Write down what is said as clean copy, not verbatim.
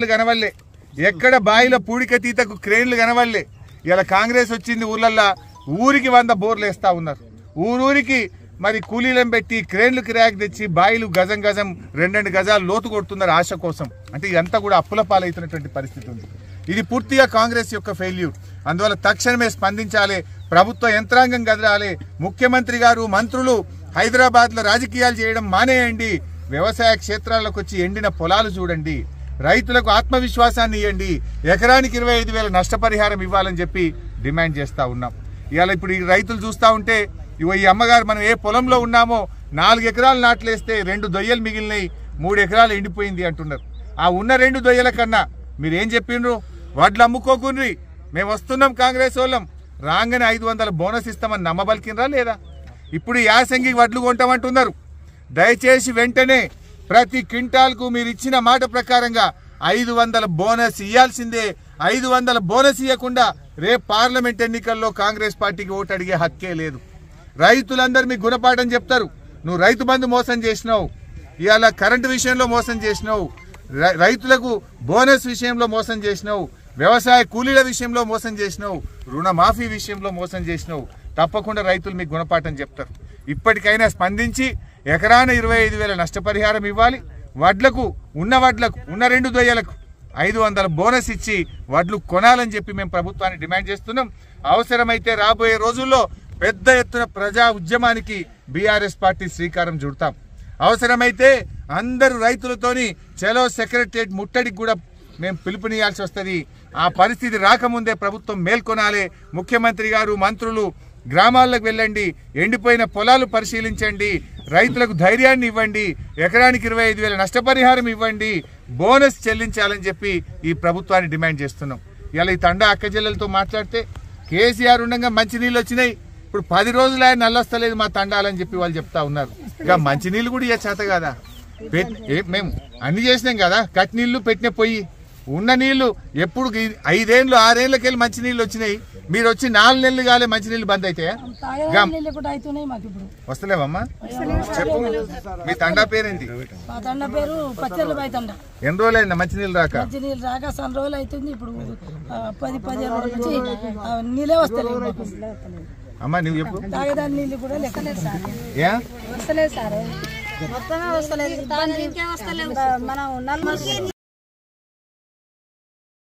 కనవల్లే, ఎక్కడ బాయిల పూడిక తీతకు క్రేన్లు కనవల్లే. ఇలా కాంగ్రెస్ వచ్చింది, ఊళ్ళల్లో ఊరికి 100 బోర్లు వేస్తా ఉన్నారు. ఊరూరికి మరి కూలీలను పెట్టి క్రేన్లు కిరాయికి తెచ్చి బాయిలు గజం గజం 2 గజాలు లోతు కొడుతున్నారు ఆశ కోసం. అంటే ఇదంతా కూడా అప్పుల పాలవుతున్నటువంటి పరిస్థితి ఉంది. ఇది పూర్తిగా కాంగ్రెస్ యొక్క ఫెయిల్యూర్. అందువల్ల తక్షణమే స్పందించాలి, ప్రభుత్వ యంత్రాంగం కదలాలి. ముఖ్యమంత్రి గారు, మంత్రులు హైదరాబాద్లో రాజకీయాలు చేయడం మానేయండి. వ్యవసాయ క్షేత్రాలకు వచ్చి ఎండిన పొలాలు చూడండి, రైతులకు ఆత్మవిశ్వాసాన్ని ఇవ్వండి, ఎకరానికి 25,000 నష్టపరిహారం ఇవ్వాలని చెప్పి డిమాండ్ చేస్తూ ఉన్నాం. ఇవాళ ఇప్పుడు ఈ రైతులు చూస్తూ ఉంటే, ఇగో ఈ అమ్మగారు మనం ఏ పొలంలో ఉన్నామో 4 ఎకరాలు నాట్లేస్తే 2 దొయ్యలు మిగిలినాయి, 3 ఎకరాలు ఎండిపోయింది అంటున్నారు. ఆ ఉన్న 2 దొయ్యల కన్నా మీరేం చెప్పిండ్రు? వడ్లు అమ్ముకోకుండ్రి, మేము వస్తున్నాం కాంగ్రెస్ వాళ్ళం, రాగానే 500 బోనస్ ఇస్తామని నమ్మబలికినరా లేదా? ఇప్పుడు యాసంగి వడ్లు కొంటామంటున్నారు. దయచేసి వెంటనే ప్రతి క్వింటాల్కు మీరు ఇచ్చిన మాట ప్రకారంగా 500 బోనస్ ఇవ్వాల్సిందే. 500 బోనస్ ఇవ్వకుండా రేపు పార్లమెంట్ ఎన్నికల్లో కాంగ్రెస్ పార్టీకి ఓటు అడిగే హక్కే లేదు. రైతులందరూ మీకు గుణపాఠం చెప్తారు. నువ్వు రైతు బంధు మోసం చేసినావు, ఇవాళ కరెంటు విషయంలో మోసం చేసినావు, రైతులకు బోనస్ విషయంలో మోసం చేసినావు, వ్యవసాయ కూలీల విషయంలో మోసం చేసినావు, రుణమాఫీ విషయంలో మోసం చేసినావు. తప్పకుండా రైతులు మీకు గుణపాఠం చెప్తారు. ఇప్పటికైనా స్పందించి ఎకరాన 25,000 నష్టపరిహారం ఇవ్వాలి. వడ్లకు ఉన్న 2 దొయ్యలకు 500 బోనస్ ఇచ్చి వడ్లు కొనాలని చెప్పి మేము ప్రభుత్వాన్ని డిమాండ్ చేస్తున్నాం. అవసరమైతే రాబోయే రోజుల్లో పెద్ద ఎత్తున ప్రజా ఉద్యమానికి బీఆర్ఎస్ పార్టీ శ్రీకారం చుడతాం. అవసరమైతే అందరు రైతులతోని చలో సెక్రటరియట్ ముట్టడికి కూడా మేము పిలుపునియాల్సి వస్తుంది. ఆ పరిస్థితి రాకముందే ప్రభుత్వం మేల్కొనాలి. ముఖ్యమంత్రి గారు, మంత్రులు గ్రామాలకు వెళ్ళండి, ఎండిపోయిన పొలాలు పరిశీలించండి, రైతులకు ధైర్యాన్ని ఇవ్వండి, ఎకరానికి 25,000 నష్టపరిహారం ఇవ్వండి, బోనస్ చెల్లించాలని చెప్పి ఈ ప్రభుత్వాన్ని డిమాండ్ చేస్తున్నాం. ఇలా ఈ తండా అక్క చెల్లెలతో మాట్లాడితే కేసీఆర్ ఉండగా మంచినీళ్ళు వచ్చినాయి, ఇప్పుడు 10 రోజులు ఆయన నల్లొస్తలేదు మా తండాలని చెప్పి వాళ్ళు చెప్తా ఉన్నారు. ఇక మంచినీళ్ళు కూడా ఇక చేత కదా, మేము అన్ని చేసినాం కదా, కట్టి నీళ్లు పెట్టిన పొయ్యి ఉన్న నీళ్లు ఎప్పుడు 5 ఏళ్ళు 6 ఏళ్ళకి వెళ్ళి మంచినీళ్ళు వచ్చినాయి. మీరు వచ్చి 4 నెలలు కాలే మంచినీళ్ళు బంద్ అయితే వస్తలేవమ్మా? చెప్పు, మీ తండా పేరేంటి? ఎన్ని రోజులు అయిందా మంచినీళ్ళు రాక? సన్ రోజులు అవుతుంది. ఇప్పుడు 10-15 రోజుల నుంచి నీళ్ళే వస్తలేవు అమ్మా. నువ్వు చెప్పు, తాగేదాని నీళ్ళు కూడా లెక్కలేదు సార్, వస్తలేదు సార్, మొత్తమే వస్తలేదు. మనం